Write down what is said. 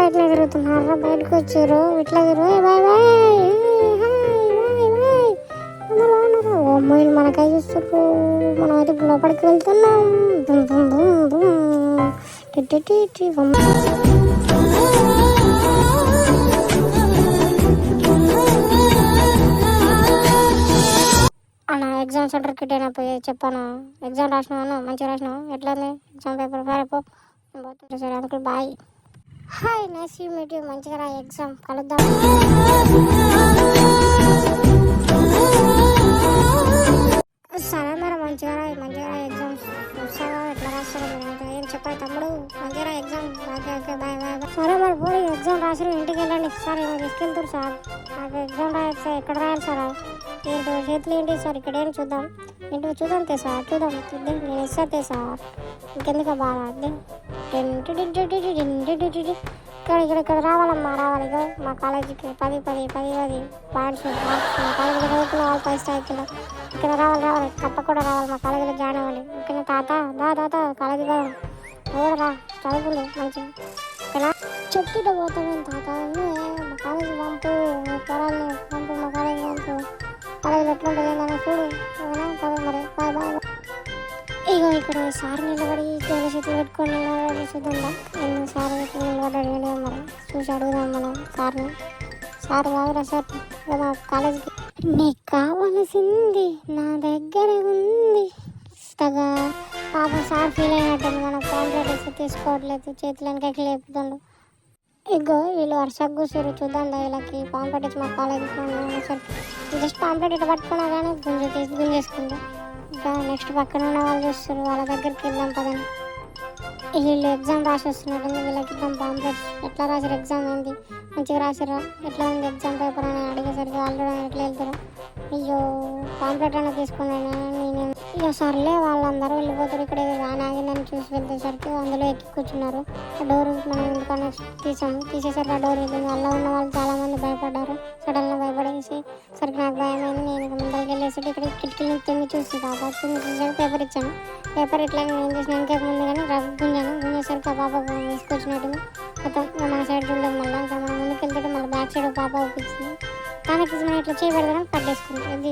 ఇట్లా తిరుగుతున్నారా, బయటకు వచ్చారు ఇట్లా తిరుగు. బాయ్ బాయ్ బాగున్నారా? ఓ అమ్మాయిలు మనకై చూస్తారు. మనం అయితే లోపలికి వెళ్తున్నాం. అన్న ఎగ్జామ్ సెంటర్ కిట్టేనా పోయి చెప్పాను. ఎగ్జామ్ రాసినావు, మంచిగా రాసినావు. ఎట్లా ఉంది ఎగ్జామ్ పేపర్? సరే సరే అందుకు bye. Hi, nice you meet you. మంచిగా రా ఎగ్జామ్, కలుద్దాం. సరే మరి మంచిగా రా ఎగ్జామ్స్. వస్తావా? ఎట్లా రాస్తారో ఏం చెప్పాలి తమ్ముడు. మంచిగా రా ఎగ్జామ్. Okay bye bye. సరే మరి పోయి ఎగ్జామ్ రాసి ఇంటికి వెళ్ళండి. సార్ ఏమో తీసుకెళ్తారు సార్. నాకు ఎగ్జామ్ రాయాలి సార్. ఎక్కడ రాయాలి సార్? ఏంటో చేతులు ఏంటి సార్? ఇక్కడ ఏం చూద్దాం. ఏంటో చూద్దాం సార్. చూద్దాం నేను ఇస్తే సార్. ఇంకెందుకు బాగా ఇక్కడ రావాలమ్మా, రావాలి. మా కాలేజీకి 10 పాయింట్స్. మా కాలేజీలో చదువుకున్న వాళ్ళు 5 స్థాయిలో ఇక్కడ రావాలి. తప్పకుండా రావాలి. మా కాలేజీలో జాయిన్ అవ్వాలి. ఓకేనా తాత? తాత కాలేజీలో కూడా రా, చదువుకుంది మంచిగా. ఓకేనా? చెప్తుంటే పోతామేం తాత? మా కాలేజీ పంపు, పొలాన్ని పంపు, మా కాలేజీ పంపు. కాలేజీలో ఎట్లుంటుంది ఏంటనే చూడు. ఓకేనా? చదువు మరి. Bye bye. ఇగో ఇక్కడ సార్ నిలబడి జోల చేతులు పెట్టుకొని చూద్దాం. ఎందుకు సార్ నిలబడ్డాడు మరి చూసి అడుగుదాం మనం సార్ని. సార్ బాగురా సార్, మా కాలేజీకి నీకు కావలసింది నా దగ్గర ఉంది ఇస్తగా. పాపం సార్ ఫీల్ అయినట్టుంది. మన పాంప్లెట్ ఇస్తే తీసుకోవట్లేదు, చేతులు వెనకకి లేపుతుండు. ఇగో వీళ్ళు వరుసగా కూర్చోరు. చూద్దాం వీళ్ళకి పాంప్లెట్ ఇచ్చి మా కాలేజీకి సార్. జస్ట్ పాంప్లెట్ ఇట్లా పట్టుకున్నా కానీ గుంజేసుకుంది. ఇంకా నెక్స్ట్ పక్కన ఉన్న వాళ్ళు చూస్తారు, వాళ్ళ దగ్గరికి వెళ్దాం పదండి. వీళ్ళు ఎగ్జామ్ రాసి వస్తున్నట్టుంది. వీళ్ళకి ఇద్దాం పాంప్లెట్స్. ఎట్లా రాసారు ఎగ్జామ్? ఏంది మంచిగా రాసారా? ఎట్లా ఉంది ఎగ్జామ్ పేపర్ అని అడిగేసరికి వాళ్ళు ఎట్లా వెళ్తారు? అయ్యో పాంప్లెట్ అయినా తీసుకున్నాను నేను. ఇక సర్లే వాళ్ళందరూ వెళ్ళిపోతారు. ఇక్కడ వ్యాన్ ఆగిందని చూసి వెళ్తేసరికి అందులో ఎక్కి కూర్చున్నారు. డోర్ మనం ఎందుకన్నా తీసేసరికి ఆ డోర్ వెళ్ళింది. అలా ఉన్న వాళ్ళు చాలా మంది భయపడ్డారు. సడన్గా భయపడేసి సరికి నాకు భయమైంది. నేను ఇక ముందరికి వెళ్ళేసరికి ఇక్కడ కిటికీ నుంచి తిమ్మి చూసి పాప చూసాను. పేపర్ ఇచ్చాను. పేపర్ ఇట్లా నేను చేసిన ఇంకేక ముందు కానీ గుంజేసరికి ఆ పాప తీసుకొచ్చినట్టుంది. మొత్తం మన సైడ్ చూడలేదు. మళ్ళీ ఇంకా మనం ముందుకు వెళ్తే మళ్ళీ బ్యాక్ సైడ్ పాప ఒప్పించింది. కానీ మనం ఇట్లా చేయబెడతాం, కట్టేసుకుంటాం. ఇది